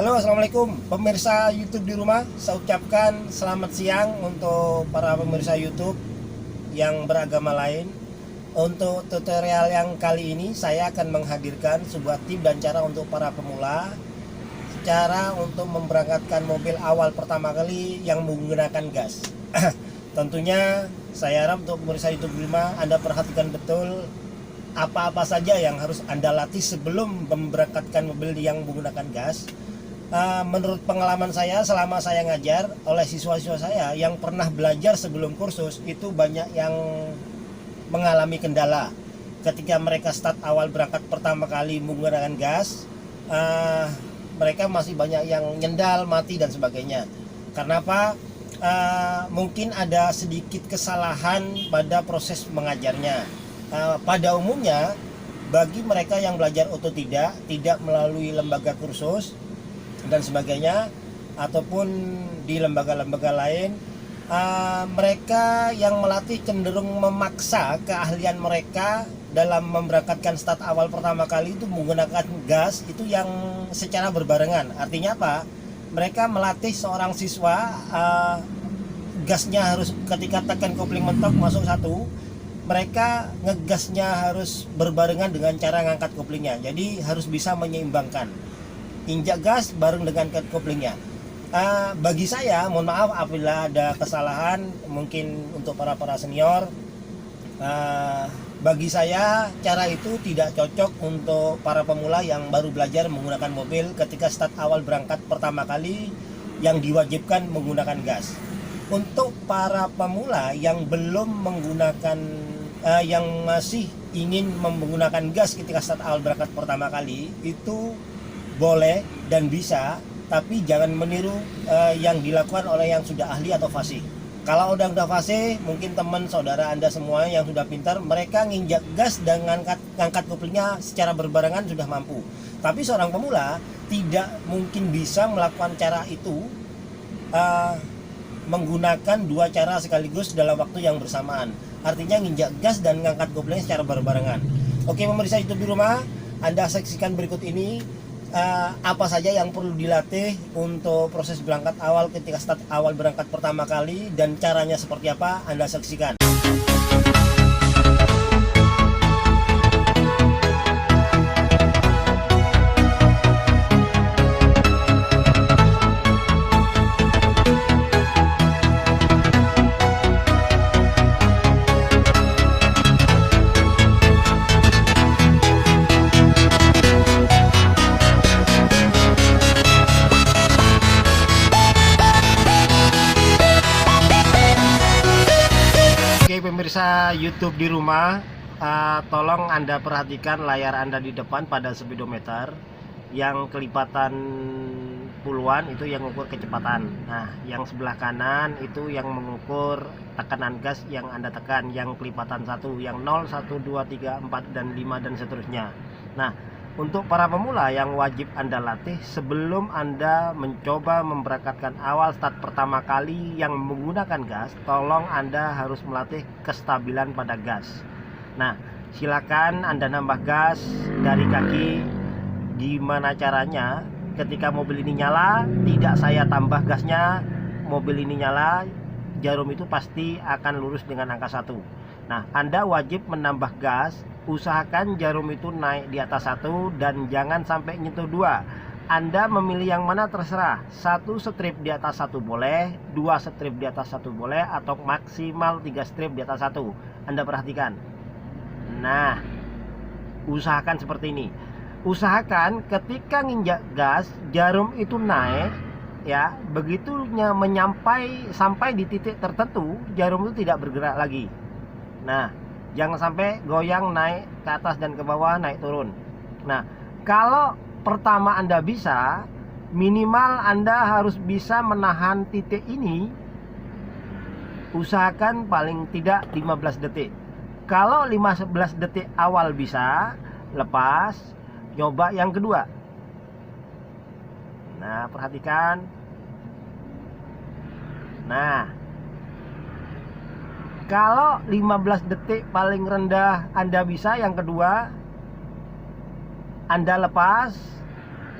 Halo, assalamualaikum pemirsa YouTube di rumah. Saya ucapkan selamat siang untuk para pemirsa YouTube yang beragama lain. Untuk tutorial yang kali ini saya akan menghadirkan sebuah tip dan cara untuk para pemula, cara untuk memberangkatkan mobil awal pertama kali yang menggunakan gas. Tentunya saya harap untuk pemirsa YouTube di rumah Anda perhatikan betul apa-apa saja yang harus Anda latih sebelum memberangkatkan mobil yang menggunakan gas. Menurut pengalaman saya selama saya ngajar oleh siswa-siswa saya yang pernah belajar sebelum kursus, itu banyak yang mengalami kendala ketika mereka start awal berangkat pertama kali menggunakan gas. Mereka masih banyak yang nyendal, mati dan sebagainya. Karena apa? Mungkin ada sedikit kesalahan pada proses mengajarnya. Pada umumnya bagi mereka yang belajar otodidak, tidak melalui lembaga kursus dan sebagainya, ataupun di lembaga-lembaga lain, mereka yang melatih cenderung memaksa keahlian mereka dalam memberangkatkan start awal pertama kali itu menggunakan gas itu yang secara berbarengan. Artinya apa? Mereka melatih seorang siswa, gasnya harus ketika tekan kopling mentok masuk satu, mereka ngegasnya harus berbarengan dengan cara ngangkat koplingnya. Jadi harus bisa menyeimbangkan, injak gas bareng dengan koplingnya. Bagi saya, mohon maaf apabila ada kesalahan, mungkin untuk para senior, bagi saya cara itu tidak cocok untuk para pemula yang baru belajar menggunakan mobil ketika start awal berangkat pertama kali yang diwajibkan menggunakan gas. Untuk para pemula yang belum menggunakan, yang masih ingin menggunakan gas ketika start awal berangkat pertama kali, itu boleh dan bisa, tapi jangan meniru yang dilakukan oleh yang sudah ahli atau fasih. Kalau udah fasih, mungkin teman saudara Anda semua yang sudah pintar, mereka nginjak gas dan ngangkat koplingnya secara berbarengan sudah mampu. Tapi seorang pemula tidak mungkin bisa melakukan cara itu, menggunakan dua cara sekaligus dalam waktu yang bersamaan. Artinya nginjak gas dan ngangkat koplingnya secara berbarengan. Oke pemirsa YouTube di rumah, Anda saksikan berikut ini apa saja yang perlu dilatih untuk proses berangkat awal ketika start awal berangkat pertama kali, dan caranya seperti apa Anda saksikan. Pemirsa YouTube di rumah, tolong Anda perhatikan layar Anda di depan pada speedometer yang kelipatan puluhan, itu yang mengukur kecepatan. Nah, yang sebelah kanan itu yang mengukur tekanan gas yang Anda tekan, yang kelipatan 1, yang 0, 1, 2, 3, 4 dan 5 dan seterusnya. Nah, untuk para pemula yang wajib Anda latih sebelum Anda mencoba memberangkatkan awal start pertama kali yang menggunakan gas, tolong Anda harus melatih kestabilan pada gas. Nah, silakan Anda nambah gas dari kaki. Gimana caranya? Ketika mobil ini nyala, tidak saya tambah gasnya, mobil ini nyala, jarum itu pasti akan lurus dengan angka 1. Nah, Anda wajib menambah gas, usahakan jarum itu naik di atas 1 dan jangan sampai nyentuh 2. Anda memilih yang mana terserah. 1 strip di atas 1 boleh, 2 strip di atas 1 boleh, atau maksimal 3 strip di atas 1. Anda perhatikan. Nah, usahakan seperti ini. Usahakan ketika nginjak gas, jarum itu naik, ya, begitunya sampai di titik tertentu, jarum itu tidak bergerak lagi. Nah, jangan sampai goyang naik ke atas dan ke bawah, naik turun. Nah, kalau pertama Anda bisa, minimal Anda harus bisa menahan titik ini, usahakan paling tidak 15 detik. Kalau 15 detik awal bisa, lepas, coba yang kedua. Nah, perhatikan. Nah, kalau 15 detik paling rendah Anda bisa, yang kedua Anda lepas,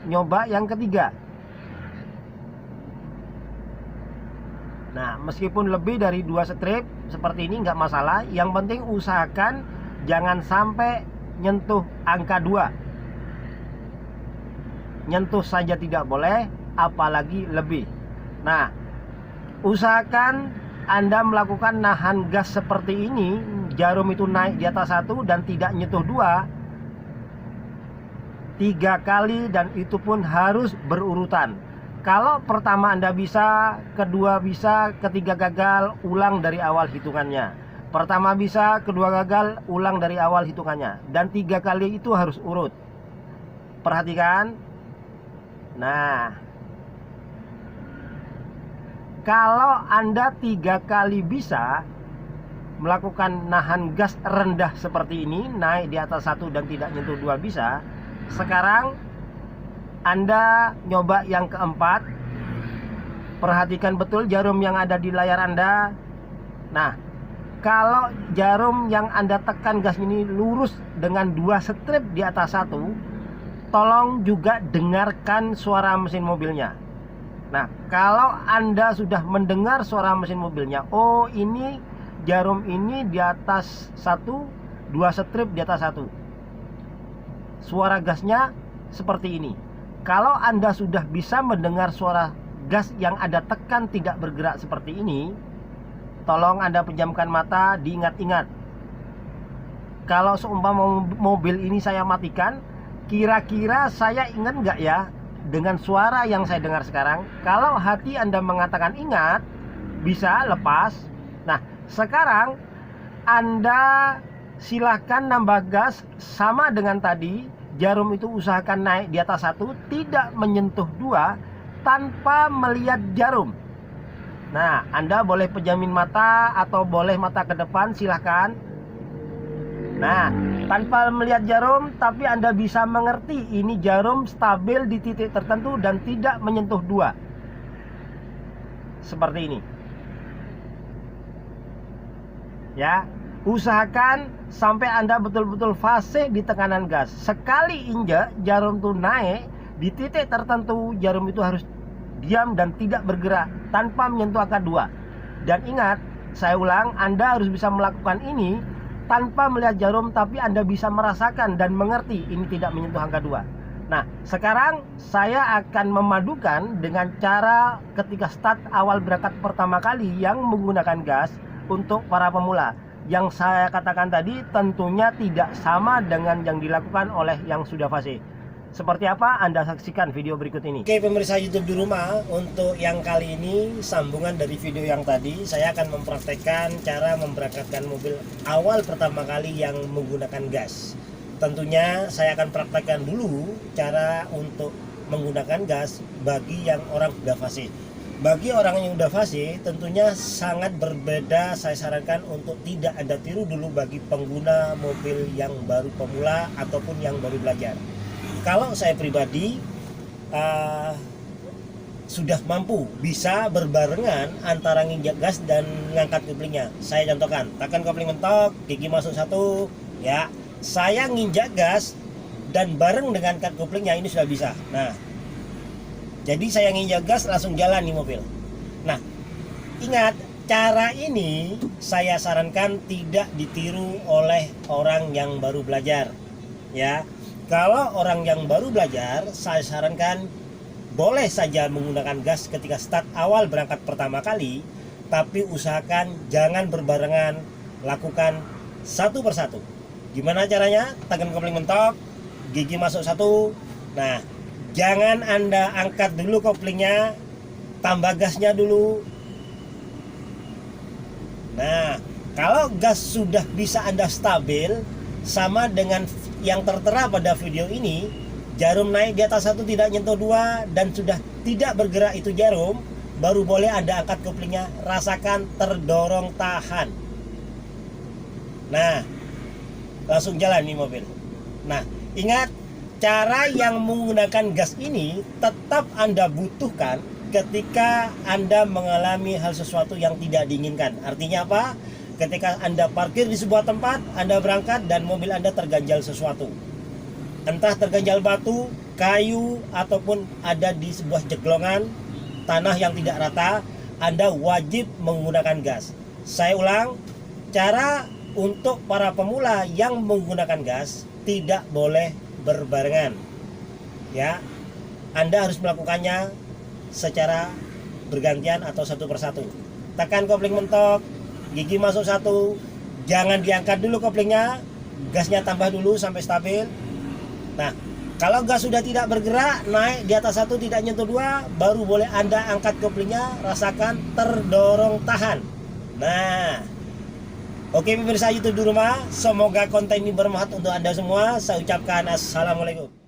nyoba yang ketiga. Nah, meskipun lebih dari 2 strip seperti ini nggak masalah. Yang penting usahakan jangan sampai nyentuh angka 2. Nyentuh saja tidak boleh, apalagi lebih. Nah, usahakan Anda melakukan nahan gas seperti ini. Jarum itu naik di atas 1 dan tidak nyentuh 2 3 kali, dan itu pun harus berurutan. Kalau pertama Anda bisa, kedua bisa, ketiga gagal, ulang dari awal hitungannya. Pertama bisa, kedua gagal, ulang dari awal hitungannya. Dan 3 kali itu harus urut. Perhatikan. Nah, kalau Anda 3 kali bisa melakukan nahan gas rendah seperti ini, naik di atas 1 dan tidak nyentuh 2 bisa. Sekarang Anda nyoba yang keempat. Perhatikan betul jarum yang ada di layar Anda. Nah, kalau jarum yang Anda tekan gas ini lurus dengan 2 strip di atas 1, tolong juga dengarkan suara mesin mobilnya. Nah, kalau Anda sudah mendengar suara mesin mobilnya, oh ini jarum ini di atas 1, 2 strip di atas 1. Suara gasnya seperti ini. Kalau Anda sudah bisa mendengar suara gas yang Anda tekan tidak bergerak seperti ini, tolong Anda pejamkan mata, diingat-ingat. Kalau seumpama mobil ini saya matikan, kira-kira saya ingat nggak ya dengan suara yang saya dengar sekarang? Kalau hati Anda mengatakan ingat, bisa lepas. Nah, sekarang Anda silahkan nambah gas sama dengan tadi. Jarum itu usahakan naik di atas 1, tidak menyentuh 2 tanpa melihat jarum. Nah, Anda boleh pejamin mata atau boleh mata ke depan, silahkan. Nah, tanpa melihat jarum, tapi Anda bisa mengerti ini jarum stabil di titik tertentu dan tidak menyentuh 2. Seperti ini. Ya, usahakan sampai Anda betul-betul fasih di tekanan gas. Sekali injak jarum itu naik di titik tertentu, jarum itu harus diam dan tidak bergerak tanpa menyentuh angka 2. Dan ingat, saya ulang, Anda harus bisa melakukan ini tanpa melihat jarum, tapi Anda bisa merasakan dan mengerti ini tidak menyentuh angka 2. Nah, sekarang saya akan memadukan dengan cara ketika start awal berangkat pertama kali yang menggunakan gas untuk para pemula. Yang saya katakan tadi tentunya tidak sama dengan yang dilakukan oleh yang sudah fasih. Seperti apa? Anda saksikan video berikut ini. Oke, pemirsa YouTube di rumah, untuk yang kali ini sambungan dari video yang tadi, saya akan mempraktekkan cara memberangkatkan mobil awal pertama kali yang menggunakan gas. Tentunya saya akan praktekkan dulu cara untuk menggunakan gas bagi yang orang sudah fasih. Bagi orang yang udah fasih tentunya sangat berbeda. Saya sarankan untuk tidak Anda tiru dulu bagi pengguna mobil yang baru pemula ataupun yang baru belajar. Kalau saya pribadi sudah mampu bisa berbarengan antara nginjak gas dan ngangkat koplingnya. Saya contohkan, tekan kopling mentok, gigi masuk 1, ya. Saya nginjak gas dan bareng dengan cut koplingnya ini sudah bisa. Nah, jadi saya nginjak gas langsung jalan nih mobil. Nah, ingat, cara ini saya sarankan tidak ditiru oleh orang yang baru belajar. Ya, kalau orang yang baru belajar, saya sarankan boleh saja menggunakan gas ketika start awal berangkat pertama kali, tapi usahakan jangan berbarengan, lakukan satu persatu. Gimana caranya? Tekan kopling mentok, gigi masuk 1. Nah, jangan Anda angkat dulu koplingnya, tambah gasnya dulu. Nah, kalau gas sudah bisa Anda stabil, sama dengan yang tertera pada video ini, jarum naik di atas 1 tidak nyentuh 2 dan sudah tidak bergerak itu jarum, baru boleh Anda angkat koplingnya, rasakan terdorong tahan. Nah, langsung jalan nih mobil. Nah, ingat, cara yang menggunakan gas ini tetap Anda butuhkan ketika Anda mengalami hal sesuatu yang tidak diinginkan. Artinya apa? Ketika Anda parkir di sebuah tempat, Anda berangkat dan mobil Anda terganjal sesuatu. Entah terganjal batu, kayu, ataupun ada di sebuah jeglongan tanah yang tidak rata. Anda wajib menggunakan gas. Saya ulang, cara untuk para pemula yang menggunakan gas tidak boleh berbarengan. Ya, Anda harus melakukannya secara bergantian atau satu persatu. Tekan kopling mentok, gigi masuk satu, jangan diangkat dulu koplingnya, gasnya tambah dulu sampai stabil. Nah, kalau gas sudah tidak bergerak, naik di atas satu, tidak nyentuh dua, baru boleh Anda angkat koplingnya, rasakan terdorong tahan. Nah, oke pemirsa YouTube di rumah, semoga konten ini bermanfaat untuk Anda semua. Saya ucapkan assalamualaikum.